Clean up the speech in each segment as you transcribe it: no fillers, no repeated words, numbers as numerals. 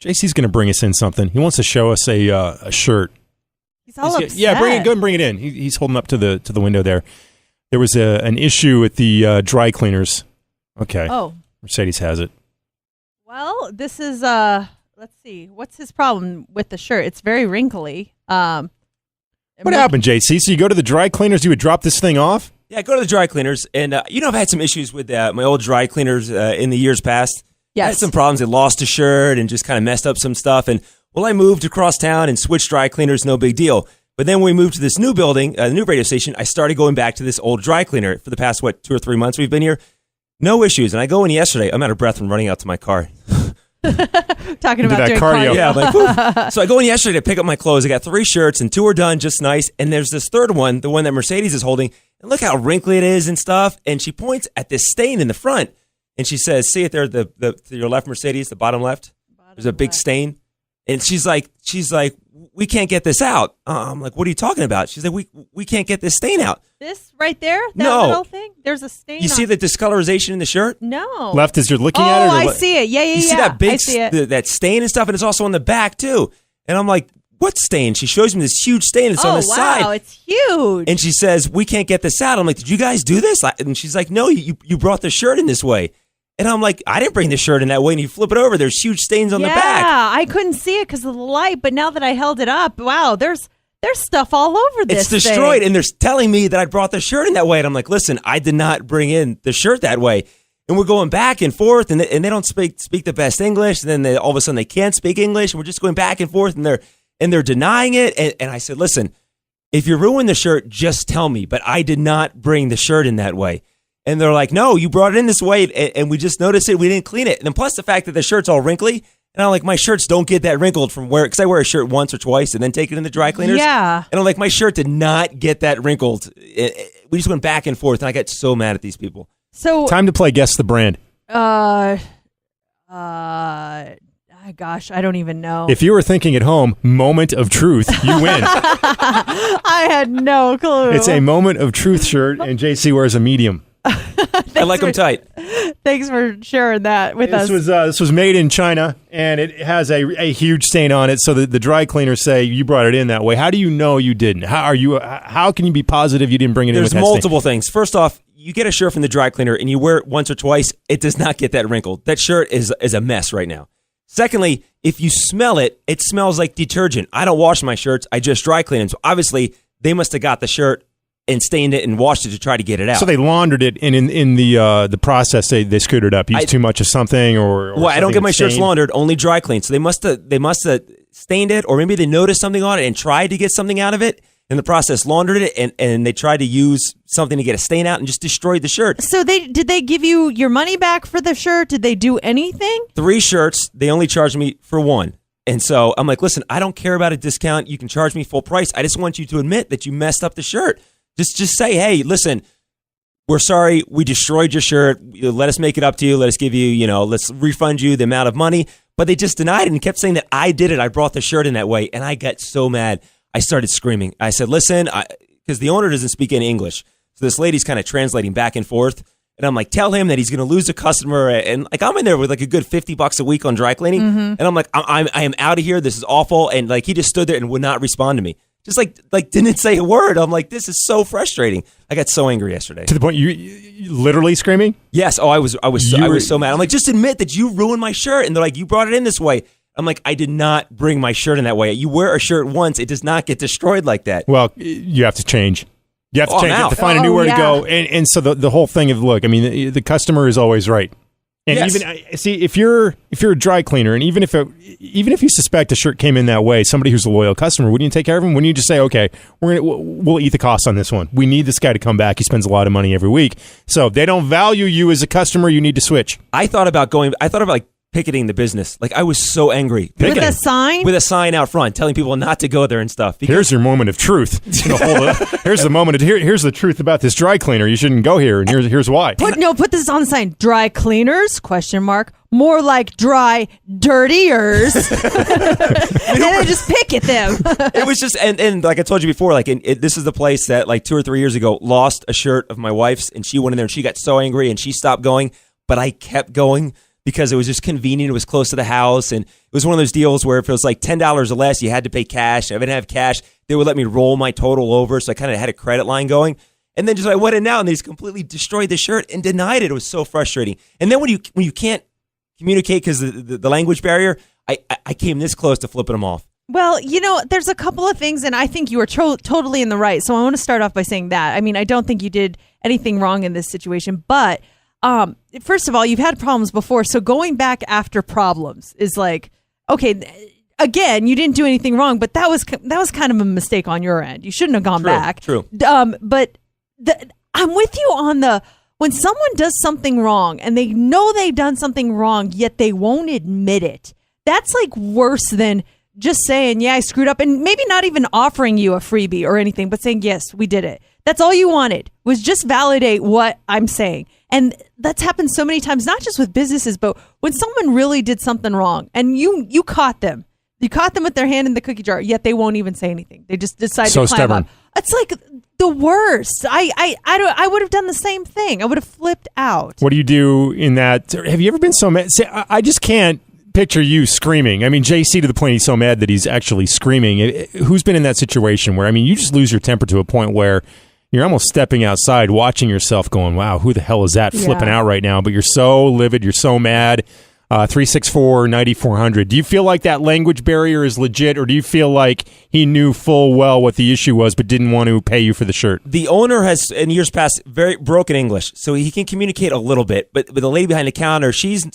JC's going to bring us in something. He wants to show us a shirt. He's all upset. Yeah, go ahead and bring it in. He's holding up to the window there. There was an issue at the dry cleaners. Okay. Oh. Mercedes has it. Well, this is, let's see. What's his problem with the shirt? It's very wrinkly. What happened, JC? So you go to the dry cleaners, you would drop this thing off? Yeah, I go to the dry cleaners, and I've had some issues with my old dry cleaners in the years past. Yes. I had some problems. I lost a shirt and just kind of messed up some stuff. And, I moved across town and switched dry cleaners, no big deal. But then when we moved to this new building, the new radio station, I started going back to this old dry cleaner for the past, 2 or 3 months we've been here. No issues. And I go in yesterday. I'm out of breath from running out to my car. Talking about doing cardio. Yeah, I'm like, whew. So I go in yesterday to pick up my clothes. I got 3 shirts and 2 are done, just nice. And there's this third one, the one that Mercedes is holding. And look how wrinkly it is and stuff. And she points at this stain in the front. And she says, see it there, to your left, Mercedes, the bottom left? There's a big stain. And she's like, we can't get this out. I'm like, what are you talking about? She's like, we can't get this stain out. This right there? That No. little thing? There's a stain. You see the discolorization in the shirt? No. Left as you're looking at it? Oh, Or I what? see it. Yeah. You see that big, I see it. that stain and stuff, and it's also on the back too. And I'm like, what stain? She shows me this huge stain. It's on the side. Oh, wow. It's huge. And she says, we can't get this out. I'm like, did you guys do this? And she's like, no, you brought the shirt in this way. And I'm like, I didn't bring the shirt in that way. And you flip it over, there's huge stains on the back. Yeah, I couldn't see it because of the light, but now that I held it up, wow, there's stuff all over this It's destroyed, thing. and they're telling me that I brought the shirt in that way. And I'm like, listen, I did not bring in the shirt that way. And we're going back and forth, and they don't speak the best English. And then all of a sudden they can't speak English, and we're just going back and forth, and they're denying it. And I said, listen, if you ruin the shirt, just tell me. But I did not bring the shirt in that way. And they're like, no, you brought it in this way, and we just noticed it. We didn't clean it. And then plus the fact that the shirt's all wrinkly. And I'm like, my shirts don't get that wrinkled from because I wear a shirt once or twice and then take it in the dry cleaners. Yeah. And I'm like, my shirt did not get that wrinkled. We just went back and forth, and I got so mad at these people. So Time to play Guess the Brand. Gosh, I don't even know. If you were thinking at home, moment of truth, you win. I had no clue. It's a moment of truth shirt, and JC wears a medium. I like them tight. Thanks for sharing that with us. This was made in China, and it has a huge stain on it. So the dry cleaners say you brought it in that way. How do you know you didn't? How can you be positive you didn't bring it in with There's that stain? multiple things. First off, you get a shirt from the dry cleaner and you wear it once or twice, it does not get that wrinkled. That shirt is a mess right now. Secondly, if you smell it, it smells like detergent. I don't wash my shirts. I just dry clean them. So obviously, they must have got the shirt and stained it and washed it to try to get it out. So they laundered it, and in the process, they screwed it up. Used too much of something, or well, I don't something get my shirts stained. laundered, only dry cleaned. So they must have stained it, or maybe they noticed something on it and tried to get something out of it. In the process, laundered it, and they tried to use something to get a stain out and just destroyed the shirt. So did they give you your money back for the shirt? Did they do anything? 3 shirts, they only charged me for 1. And so I'm like, listen, I don't care about a discount. You can charge me full price. I just want you to admit that you messed up the shirt. Just say, hey, listen, we're sorry. We destroyed your shirt. Let us make it up to you. Let us give you, let's refund you the amount of money. But they just denied it and kept saying that I did it. I brought the shirt in that way. And I got so mad. I started screaming. I said, listen, because the owner doesn't speak any English. So this lady's kind of translating back and forth. And I'm like, tell him that he's going to lose a customer. And like, I'm in there with like a good $50 a week on dry cleaning. Mm-hmm. And I'm like, I am out of here. This is awful. And like, he just stood there and would not respond to me. Just like didn't say a word. I'm like, this is so frustrating. I got so angry yesterday. To the point you literally screaming? Yes. Oh, I was so mad. I'm like, just admit that you ruined my shirt. And they're like, you brought it in this way. I'm like, I did not bring my shirt in that way. You wear a shirt once, it does not get destroyed like that. Well, you have to change. You have to change. You have to find a new way to go. And so the whole thing of, look, I mean, the customer is always right. And yes. even see, if you're a dry cleaner, and even if you suspect a shirt came in that way, somebody who's a loyal customer, wouldn't you take care of him? Wouldn't you just say, okay, we'll eat the cost on this one. We need this guy to come back. He spends a lot of money every week. So if they don't value you as a customer, you need to switch. I thought about like picketing the business. Like, I was so angry. With a sign? With a sign out front telling people not to go there and stuff. Here's your moment of truth. Here's the moment. Here's the truth about this dry cleaner. You shouldn't go here, and here's why. Put this on the sign. Dry cleaners? ? More like dry dirtiers. And then just picket them. It was just, and like I told you before, like this is the place that like 2 or 3 years ago lost a shirt of my wife's, and she went in there and she got so angry and she stopped going, but I kept going. because it was just convenient. It was close to the house, and it was one of those deals where if it was like $10 or less, you had to pay cash. If I didn't have cash, they would let me roll my total over, so I kind of had a credit line going. And then just I went in now, and they just completely destroyed the shirt and denied it. It was so frustrating. And then when you can't communicate because the language barrier, I came this close to flipping them off. Well, there's a couple of things, and I think you were totally in the right. So I want to start off by saying that. I mean, I don't think you did anything wrong in this situation, but first of all, you've had problems before. So going back after problems is like, okay, again, you didn't do anything wrong, but that was kind of a mistake on your end. You shouldn't have gone back. True. But I'm with you on when someone does something wrong and they know they've done something wrong, yet they won't admit it. That's like worse than just saying, yeah, I screwed up, and maybe not even offering you a freebie or anything, but saying, yes, we did it. That's all you wanted, was just validate what I'm saying. And that's happened so many times, not just with businesses, but when someone really did something wrong and you caught them. You caught them with their hand in the cookie jar, yet they won't even say anything. They just decide to climb stubborn. up. It's like the worst. I would have done the same thing. I would have flipped out. What do you do in that? Have you ever been so mad? See, I just can't picture you screaming. I mean, JC to the point he's so mad that he's actually screaming. Who's been in that situation where, I mean, you just lose your temper to a point where you're almost stepping outside, watching yourself going, wow, who the hell is that flipping out right now? But you're so livid. You're so mad. 364-9400. Do you feel like that language barrier is legit, or do you feel like he knew full well what the issue was but didn't want to pay you for the shirt? The owner has, in years past, very broken English, so he can communicate a little bit. But the lady behind the counter, she's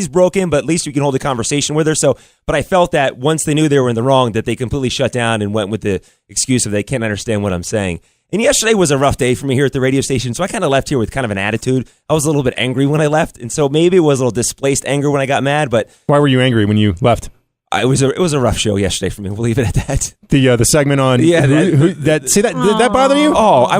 broken, but at least you can hold a conversation with her. So, but I felt that once they knew they were in the wrong, that they completely shut down and went with the excuse of they can't understand what I'm saying. And yesterday was a rough day for me here at the radio station, so I kind of left here with kind of an attitude. I was a little bit angry when I left, and so maybe it was a little displaced anger when I got mad. But why were you angry when you left? It was a rough show yesterday for me. We'll leave it at that. The segment on did that bother you? Oh, I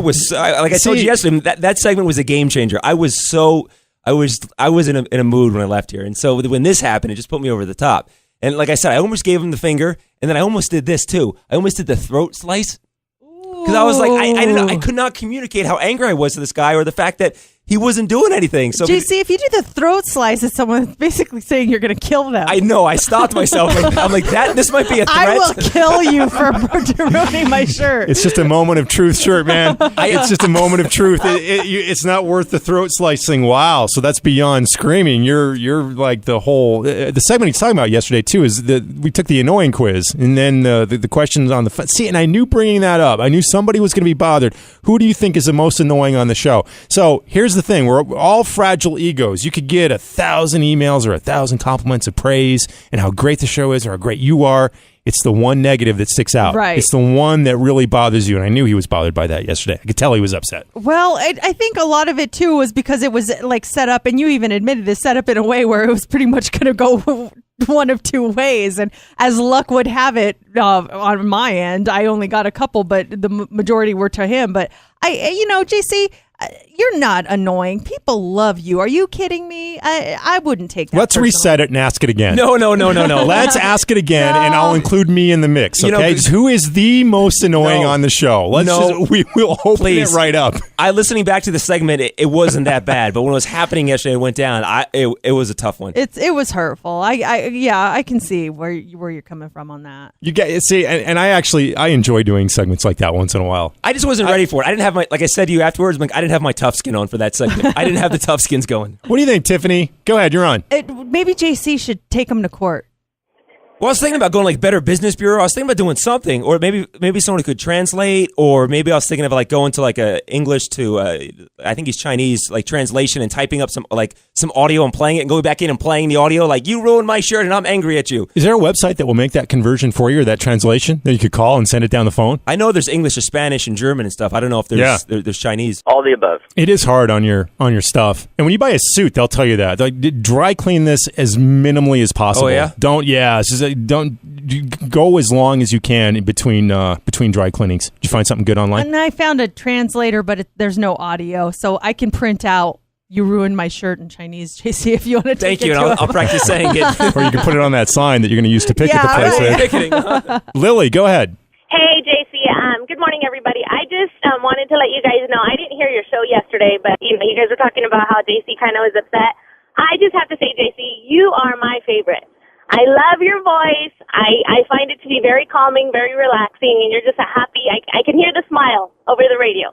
told you yesterday, that segment was a game changer. I was in a mood when I left here, and so when this happened, it just put me over the top. And like I said, I almost gave him the finger, and then I almost did this too. I almost did the throat slice. Because I was like, I could not communicate how angry I was to this guy, or the fact that he wasn't doing anything. So JC, if you do the throat slice at someone, it's basically saying you're going to kill them. I know. I stopped myself. I'm like, this might be a threat. I will kill you for ruining my shirt. It's just a moment of truth, shirt man. It's just a moment of truth. It's not worth the throat slicing. Wow. So that's beyond screaming. You're like the whole the segment he's talking about yesterday too is we took the annoying quiz, and then the questions on the see. And I knew bringing that up, I knew somebody was going to be bothered. Who do you think is the most annoying on the show? So here's the thing, we're all fragile egos. You could get 1,000 emails or 1,000 compliments of praise and how great the show is or how great you are. It's the one negative that sticks out. Right. It's the one that really bothers you, and I knew he was bothered by that yesterday. I could tell he was upset. Well, I think a lot of it too was because it was like set up, and you even admitted this, set up in a way where it was pretty much going to go one of two ways. And as luck would have it, on my end, I only got a couple, but the majority were to him. But JC, you're not annoying. People love you. Are you kidding me? I wouldn't take that. Let's reset it and ask it again. No. Let's ask it again, and I'll include me in the mix. Okay, who is the most annoying on the show? We will open it right up. Listening back to the segment, it wasn't that bad, but when it was happening yesterday, it went down. It was a tough one. It was hurtful. I can see where you're coming from on that. You get and I enjoy doing segments like that once in a while. I just wasn't ready for it. I didn't have like I said to you afterwards, I didn't have my tough skin on for that segment. I didn't have the tough skins going. What do you think, Tiffany? Go ahead, you're on. Maybe JC should take him to court. Well, I was thinking about going like Better Business Bureau. I was thinking about doing something, or maybe someone who could translate, or maybe I was thinking of like going to like a English to I think he's Chinese, like translation, and typing up some audio and playing it, and going back in and playing the audio. Like, you ruined my shirt, and I'm angry at you. Is there a website that will make that conversion for you, or that translation that you could call and send it down the phone? I know there's English or Spanish and German and stuff. I don't know if there's Chinese. All the above. It is hard on your stuff, and when you buy a suit, they'll tell you that. Like, dry clean this as minimally as possible. Oh yeah. Don't go as long as you can in between dry cleanings. Did you find something good online? And I found a translator, but there's no audio, so I can print out "You ruined my shirt" in Chinese, JC, if you want to take Thank you, and I'll practice saying it. Or you can put it on that sign that you're going to use to picket the place with. Picketing. Lily, go ahead. Hey, JC. Good morning, everybody. I just wanted to let you guys know, I didn't hear your show yesterday, but you guys were talking about how JC kind of was upset. I just have to say, JC, you are my favorite. I love your voice. I find it to be very calming, very relaxing, and you're just a happy. I can hear the smile over the radio.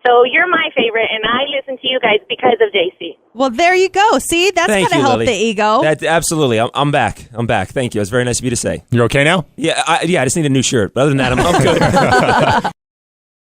So you're my favorite, and I listen to you guys because of JC. Well, there you go. See, that's going Thank to you, help Lily. the ego. Absolutely. I'm back. I'm back. Thank you. It's very nice of you to say. You're okay now? Yeah, I just need a new shirt. But other than that, I'm good.